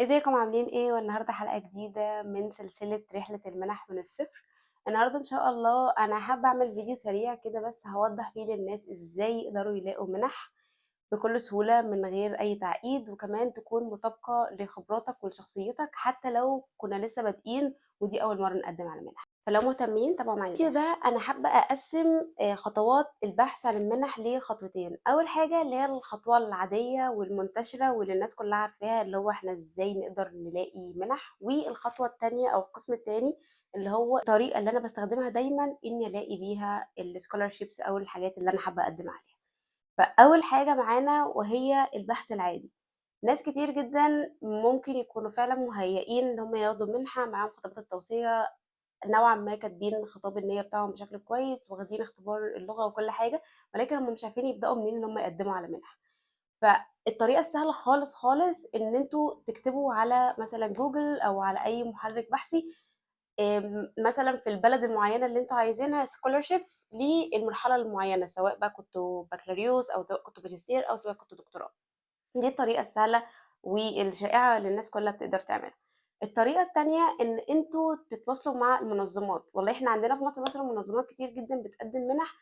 ازيكم عاملين ايه؟ والنهارده حلقة جديدة من سلسلة رحلة المنح من الصفر. النهارده ان شاء الله انا حابة اعمل فيديو سريع كده بس هوضح فيه للناس ازاي يقدروا يلاقوا منح بكل سهولة من غير اي تعقيد، وكمان تكون مطابقة لخبراتك ولشخصيتك حتى لو كنا لسه بادئين ودي اول مرة نقدم على منح. فلو مهتمين تابعوا معايا الفيديو ده. انا حابة اقسم خطوات البحث عن المنح لخطوتين. اول حاجة اللي هي الخطوة العادية والمنتشرة واللي الناس كلها عارفاها، اللي هو احنا ازاي نقدر نلاقي منح. والخطوة التانية او القسم التاني اللي هو الطريقة اللي انا بستخدمها دايما اني الاقي بيها السكولارشيبس او الحاجات اللي انا حابة اقدم عليها. فأول حاجة معانا وهي البحث العادي. ناس كتير جدا ممكن يكونوا فعلا مهيئين ان هم ياخدوا منحة، معاهم خطابات التوصية نوعا ما، كاتبين خطاب النية بتاعهم بشكل كويس، واخدين اختبار اللغة وكل حاجة، ولكن هم مش عارفين يبدأوا منين ان هم يقدموا على منحة. فالطريقة السهلة خالص خالص ان انتوا تكتبوا على مثلا جوجل او على اي محرك بحثي مثلا في البلد المعينة اللي انتوا عايزينها scholarships للمرحلة المعينة، سواء بقى كنتوا بكالوريوس او سواء كنتوا ماجستير او سواء كنتوا دكتوراه. دي الطريقة السهلة والشائعة اللي الناس كلها بتقدر تعملها. الطريقة التانية ان انتوا تتواصلوا مع المنظمات. والله احنا عندنا في مصر مثلا منظمات كتير جدا بتقدم منح،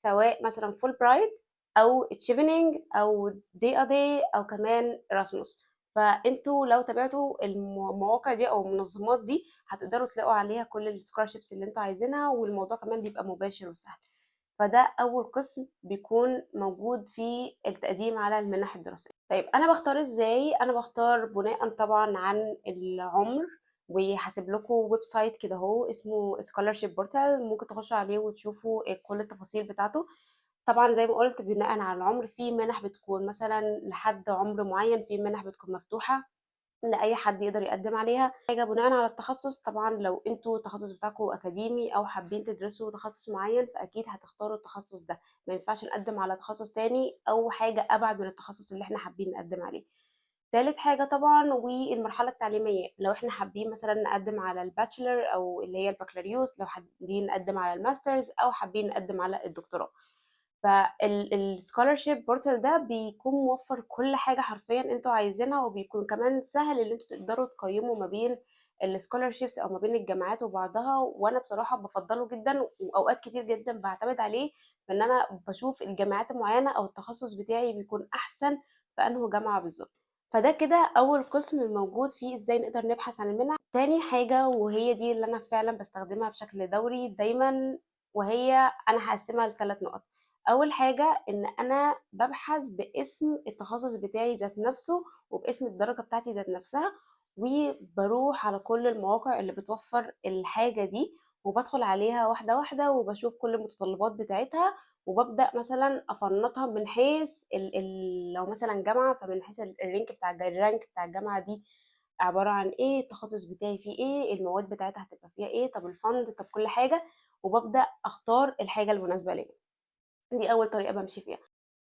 سواء مثلا فول برايت او تشيفنينج او دي دي او كمان راسموس. فانتوا لو تابعتوا المواقع دي او المنظمات دي هتقدروا تلاقوا عليها كل السكولارشيبس اللي انتوا عايزينها، والموضوع كمان بيبقى مباشر وسهل. فده اول قسم بيكون موجود في التقديم على المنح الدراسيه. طيب انا بختار ازاي؟ انا بختار بناء طبعا عن العمر، وهسيب لكم ويب سايت كده اهو اسمه سكولارشيب بورتال، ممكن تخشوا عليه وتشوفوا كل التفاصيل بتاعته. طبعا زي ما قلت بناء على العمر، في منح بتكون مثلا لحد عمر معين، في منح بتكون مفتوحه لأي حد يقدر يقدم عليها. حاجة بناء على التخصص، طبعا لو انتوا التخصص بتاعكم أكاديمي أو حابين تدرسوا تخصص معين فأكيد هتختاروا التخصص ده، ما ينفعش نقدم على تخصص تاني أو حاجة أبعد من التخصص اللي احنا حابين نقدم عليه. تالت حاجة طبعا والمرحلة التعليمية، لو احنا حابين مثلا نقدم على الباتشلر أو اللي هي البكالوريوس، لو حابين نقدم على الماسترز أو حابين نقدم على الدكتوراه. فالسكولارشيب بورتال ده بيكون موفر كل حاجة حرفيا انتوا عايزينها، وبيكون كمان سهل ان انتوا تقدروا تقيموا ما بين السكولارشيبس او ما بين الجامعات وبعضها. وانا بصراحة بفضله جدا، واوقات كتير جدا بعتمد عليه في ان انا بشوف الجامعات المعينة او التخصص بتاعي بيكون احسن في انه جامعة بالظبط. فده كده اول قسم موجود فيه ازاي نقدر نبحث عن المنح. تاني حاجة وهي دي اللي انا فعلا بستخدمها بشكل دوري دايما، وهي انا هقسمها لثلاث نقط. اول حاجه ان انا ببحث باسم التخصص بتاعي ذات نفسه وباسم الدرجه بتاعتي ذات نفسها، وبروح على كل المواقع اللي بتوفر الحاجه دي وبدخل عليها واحده واحده وبشوف كل المتطلبات بتاعتها، وببدا مثلا افنطها من حيث لو مثلا جامعه، فمن حيث الرانك بتاع الجامعه دي عباره عن ايه، التخصص بتاعي فيه ايه، المواد بتاعتها هتبقى فيها ايه، طب الفند، طب كل حاجه، وببدا اختار الحاجه المناسبه ليا. دي أول طريقة بامشي فيها.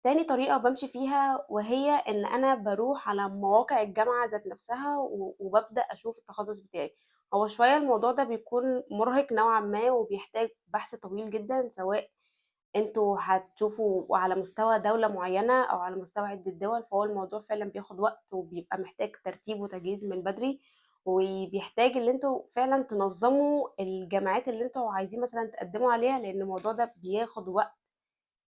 تاني طريقة بامشي فيها وهي إن أنا باروح على مواقع الجامعة ذات نفسها وبابدأ أشوف التخصص بتاعي. هو شوية الموضوع ده بيكون مرهق نوعا ما وبيحتاج بحث طويل جدا، سواء انتوا هتشوفوا على مستوى دولة معينة أو على مستوى عدة دول، فهو الموضوع فعلا بياخد وقت وبيبقى محتاج ترتيب وتجهيز من بدري، وبيحتاج ان انتوا فعلا تنظموا الجامعات اللي انتوا عايزين مثلا تقدموا عليها، لأن الموضوع ده بياخد وقت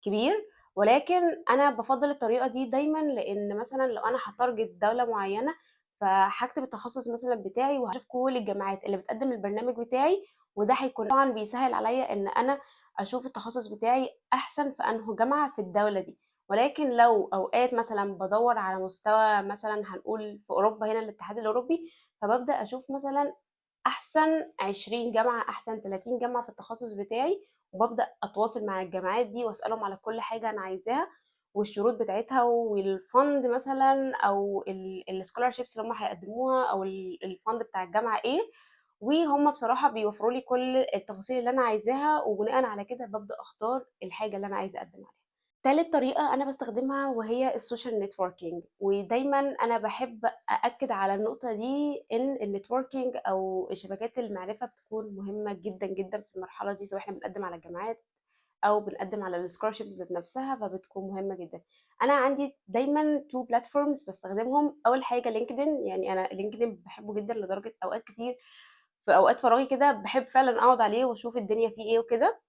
كبير. ولكن انا بفضل الطريقه دي دايما، لان مثلا لو انا هتارجت دوله معينه فهكتب التخصص مثلا بتاعي وهشوف كل الجامعات اللي بتقدم البرنامج بتاعي، وده هيكون طبعا بيسهل عليا ان انا اشوف التخصص بتاعي احسن في انه جامعه في الدوله دي. ولكن لو اوقات مثلا بدور على مستوى مثلا هنقول في اوروبا هنا الاتحاد الاوروبي، فببدا اشوف مثلا احسن 20 جامعه، احسن 30 جامعه في التخصص بتاعي، وببدا اتواصل مع الجامعات دي واسالهم على كل حاجه انا عايزاها والشروط بتاعتها والفند مثلا او السكولارشيبس اللي هم هيقدموها او الفند بتاع الجامعه ايه. وهم بصراحه بيوفروا لي كل التفاصيل اللي انا عايزاها، وبناء على كده ببدا اختار الحاجه اللي انا عايزه اقدم عليها. تالت طريقة أنا بستخدمها وهي السوشيال نتوركينج، ودايما أنا بحب أأكد على النقطة دي إن النتوركينج أو شبكات المعرفة بتكون مهمة جدا جدا في المرحلة دي، سواء احنا بنقدم على الجامعات او بنقدم على السكولارشيبس ذات نفسها، فبتكون مهمه جدا. انا عندي دايما تو بلاتفورمز بستخدمهم. اول حاجه لينكدين، يعني انا لينكدين بحبه جدا لدرجه اوقات كتير في اوقات فراغي كده بحب فعلا اقعد عليه واشوف الدنيا فيه ايه وكده.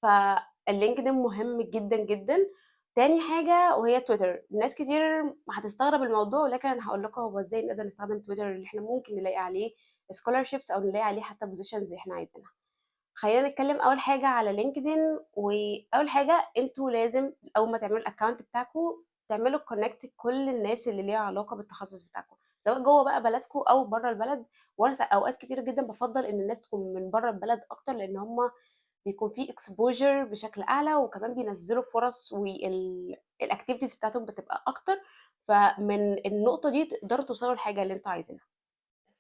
فاللينكدين مهم جدا جدا. تاني حاجة وهي تويتر. ناس كتير هتستغرب الموضوع، ولكن انا هقول لكم هو ازاي نقدر نستخدم تويتر اللي احنا ممكن نلاقي عليه scholarships او نلاقي عليه حتى positions احنا عايزينها. خلينا نتكلم اول حاجة على لينكدين. واول حاجة انتوا لازم اول ما تعملوا الاكونت بتاعكم تعملوا كونكت كل الناس اللي ليها علاقة بالتخصص بتاعكم، سواء جوه بقى بلدكم او بره البلد. وانا اوقات كتير جدا بفضل ان الناس تكون من بره البلد اكتر، لان هم بيكون في اكسبوجر بشكل اعلى، وكمان بينزلوا فرص والاكتيفيتيز بتاعتهم بتبقى اكتر. فمن النقطه دي تقدروا توصلوا للحاجه اللي انتوا عايزينها.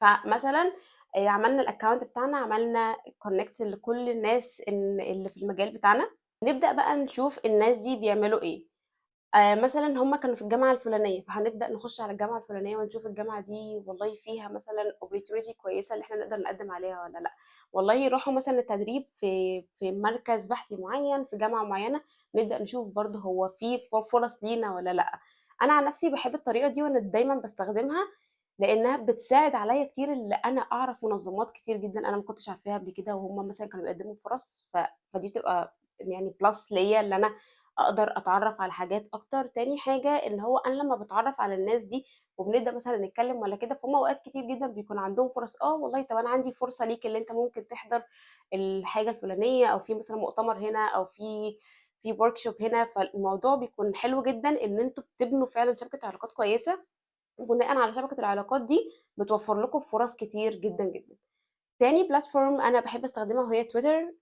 فمثلا عملنا الاكونت بتاعنا، عملنا كونكت لكل الناس اللي في المجال بتاعنا. نبدا بقى نشوف الناس دي بيعملوا ايه. مثلا هم كانوا في الجامعه الفلانيه، فهنبدا نخش على الجامعه الفلانيه ونشوف الجامعه دي والله فيها مثلا opportunity كويسه اللي احنا نقدر نقدم عليها ولا لا. والله راحوا مثلا التدريب في مركز بحثي معين في جامعه معينه، نبدا نشوف برضه هو في فرص لينا ولا لا. انا عن نفسي بحب الطريقه دي وانا دايما بستخدمها، لانها بتساعد عليا كتير. اللي انا اعرف منظمات كتير جدا انا ما كنتش عارفاها قبل كده، وهم مثلا كانوا بيقدموا فرص، فدي بتبقى يعني بلس ليا اللي انا اقدر اتعرف على حاجات اكتر. تاني حاجه ان هو انا لما بتعرف على الناس دي وبنبدا مثلا نتكلم ولا كده، فهم اوقات كتير جدا بيكون عندهم فرص. والله طب انا عندي فرصه ليك اللي انت ممكن تحضر الحاجه الفلانيه، او في مثلا مؤتمر هنا، او في ورك شوب هنا. فالموضوع بيكون حلو جدا ان انتوا بتبنوا فعلا شبكه علاقات كويسه، وبناء على شبكه العلاقات دي بتوفر لكم فرص كتير جدا جدا. تاني بلاتفورم انا بحب استخدمها وهي تويتر.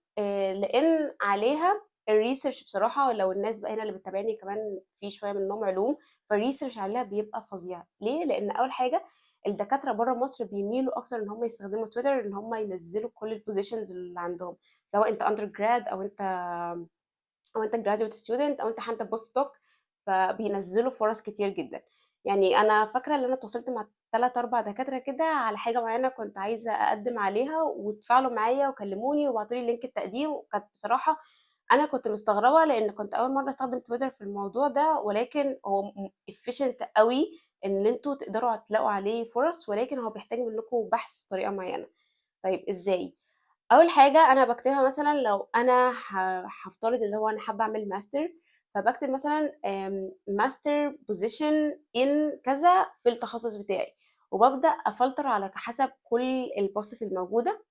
لان عليها الريسيرش بصراحه، لو الناس بقى هنا اللي بتتابعني كمان في شويه منهم علوم، فالريسيرش عليها بيبقى فظيع. ليه؟ لان اول حاجه الدكاتره بره مصر بيميلوا اكتر ان هم يستخدموا تويتر، ان هم ينزلوا كل البوزيشنز اللي عندهم، سواء انت اندر جراد او انت جراديويت ستودنت او انت حتى بوست دوك. فبينزلوا فرص كتير جدا. يعني انا فاكره ان انا اتواصلت مع 3 4 دكاتره كده على حاجه معينه كنت عايزه اقدم عليها، واتفاعلوا معايا وكلموني وبعتوا لي لينك التقديم. وكانت بصراحه انا كنت مستغربه، لان كنت اول مره استخدم تويتر في الموضوع ده، ولكن هو efficient قوي ان انتوا تقدروا تلاقوا عليه فرص، ولكن هو بيحتاج منكم بحث بطريقه معينه. طيب ازاي؟ اول حاجه انا بكتبها مثلا لو انا هفترض اللي هو انا حابه اعمل ماستر، فبكتب مثلا ماستر بوزيشن ان كذا في التخصص بتاعي، وببدا افلتر على حسب كل البوستس الموجوده.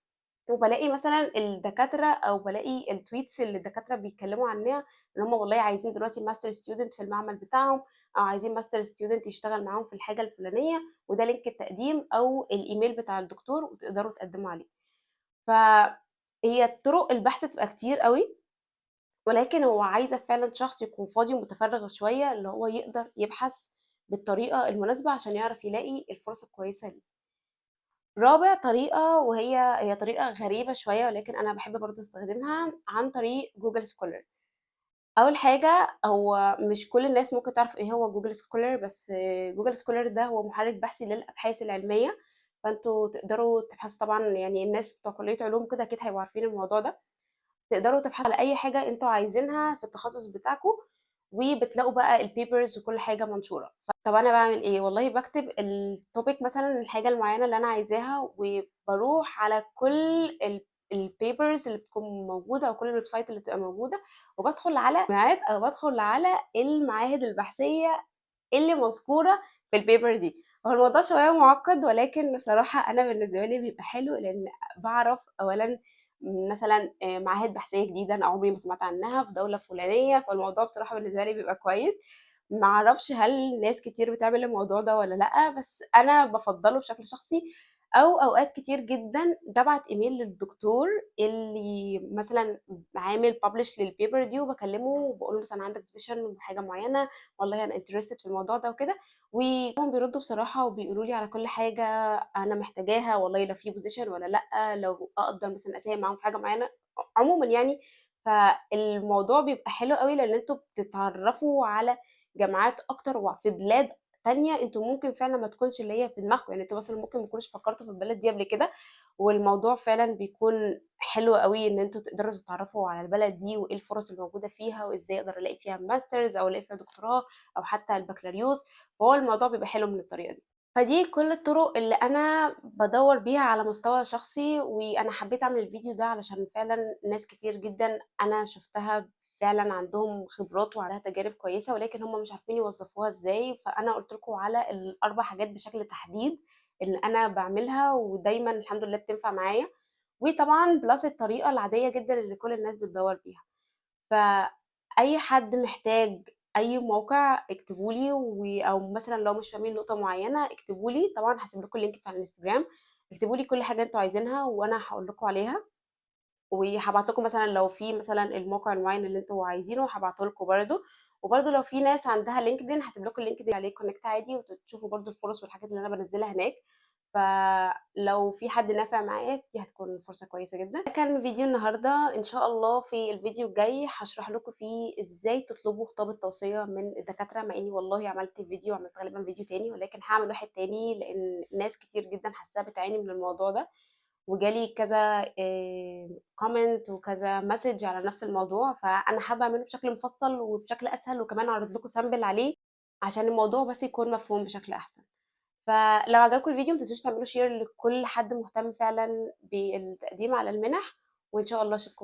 وبلاقي مثلا الدكاتره او بلاقي التويتس اللي الدكاتره بيتكلموا عنها، ان هم والله عايزين دلوقتي ماستر ستودنت في المعمل بتاعهم، او عايزين ماستر ستودنت يشتغل معاهم في الحاجه الفلانيه، وده لينك التقديم او الايميل بتاع الدكتور وتقدروا تقدموا عليه. فهي طرق البحث تبقى كتير قوي، ولكن هو عايزة فعلا شخص يكون فاضي ومتفرغ شوية، اللي هو يقدر يبحث بالطريقة المناسبة عشان يعرف يلاقي الفرصة الكويسة ليه. رابع طريقة، وهي طريقة غريبة شوية ولكن أنا بحب برضه استخدمها، عن طريق جوجل سكولر. أول حاجة، هو مش كل الناس ممكن تعرف ايه هو جوجل سكولر، بس جوجل سكولر ده هو محرك بحثي للأبحاث العلمية. فانتوا تقدروا تبحثوا طبعا، يعني الناس بتوع كلية علوم كده اكيد هيبقوا عارفين الموضوع ده. تقدروا تبحثوا على اي حاجه انتوا عايزينها في التخصص بتاعكم، وبتلاقوا بقى البيبرز وكل حاجه منشوره. طب انا بعمل ايه؟ والله بكتب التوبيك مثلا، الحاجه المعينه اللي انا عايزاها، وبروح على كل البيبرز اللي بتكون موجوده او كل الويب سايت اللي بتبقى موجوده، وبدخل على جامعات او بدخل على المعاهد البحثيه اللي مذكوره في البيبر دي. هو الموضوع شويه معقد، ولكن بصراحه انا بالنسبه لي بيبقى حلو، لان بعرف اولا مثلا معاهد بحثيه جديده انا عمري ما سمعت عنها في دوله فلانيه. فالموضوع بصراحه بالنسبه لي بيبقى كويس. ما اعرفش هل ناس كتير بتعمل الموضوع ده ولا لا، بس انا بفضله بشكل شخصي. او اوقات كتير جدا ببعت ايميل للدكتور اللي مثلا عامل ببلش للبيبر دي، وبكلمه وبقول له مثلا عندك بوزيشن حاجه معينه، والله انا انترستد في الموضوع ده وكده. وهم بيردوا بصراحه وبيقولوا لي على كل حاجه انا محتاجاها، والله لو في بوزيشن ولا لا، لو اقدر مثلا اساهم معاهم في حاجه معينه عموما يعني. فالموضوع بيبقى حلو قوي، لان انتوا بتتعرفوا على جامعات اكتر وفي بلاد تانية انتوا ممكن فعلا ما تكونش اللي هي في دماغكم، يعني انتوا مثلا ممكن ما تكونوش فكرتوا في البلد دي قبل كده، والموضوع فعلا بيكون حلو قوي ان انتوا تقدروا تتعرفوا على البلد دي وايه الفرص الموجوده فيها، وازاي اقدر الاقي فيها ماسترز او الاقي فيها دكتوراه او حتى البكالوريوس. فهو الموضوع بيبقى حلو من الطريقه دي. فدي كل الطرق اللي انا بدور بيها على مستوى شخصي، وانا حبيت اعمل الفيديو ده علشان فعلا ناس كتير جدا انا شفتها فعلا عندهم خبرات وعندها تجارب كويسه، ولكن هم مش عارفين يوظفوها ازاي. فانا قلت لكم على الاربع حاجات بشكل تحديد اللي انا بعملها ودايما الحمد لله بتنفع معايا، وطبعا بلس الطريقه العاديه جدا اللي كل الناس بتدور بيها. فأي حد محتاج أي موقع اكتبوا لي، أو مثلا لو مش فاهمين نقطة معينة اكتبوا لي، طبعا هسيب لكم اللينك بتاع الانستجرام. اكتبوا لي كل حاجة انتوا عايزينها وانا هقول لكم عليها، وهبعت لكم مثلا لو في مثلا الموقع المعين اللي انتوا عايزينه هبعته لكم برده. وبرده لو في ناس عندها لينكدين هسيب لكم اللينكدين عليه كونكت عادي، وتشوفوا برده الفرص والحاجات اللي انا بنزلها هناك. فلو في حد نافع معايا دي هتكون فرصة كويسة جدا. ده كان فيديو النهاردة. ان شاء الله في الفيديو الجاي هشرح لكم فيه ازاي تطلبوا خطاب التوصية من الدكاترة، مع اني والله عملت فيديو، عملت غالبا فيديو تاني، ولكن هعمل واحد تاني لان ناس كتير جدا حاساها بتعاني من الموضوع ده، وجالي كذا كومنت وكذا مسج على نفس الموضوع. فانا حابه اعمله بشكل مفصل وبشكل اسهل، وكمان اعرض لكم سامبل عليه عشان الموضوع بس يكون مفهوم بشكل احسن. فلو عجبكم الفيديو متنسوش تعملوا شير لكل حد مهتم فعلا بالتقديم على المنح، وان شاء الله اشوفكم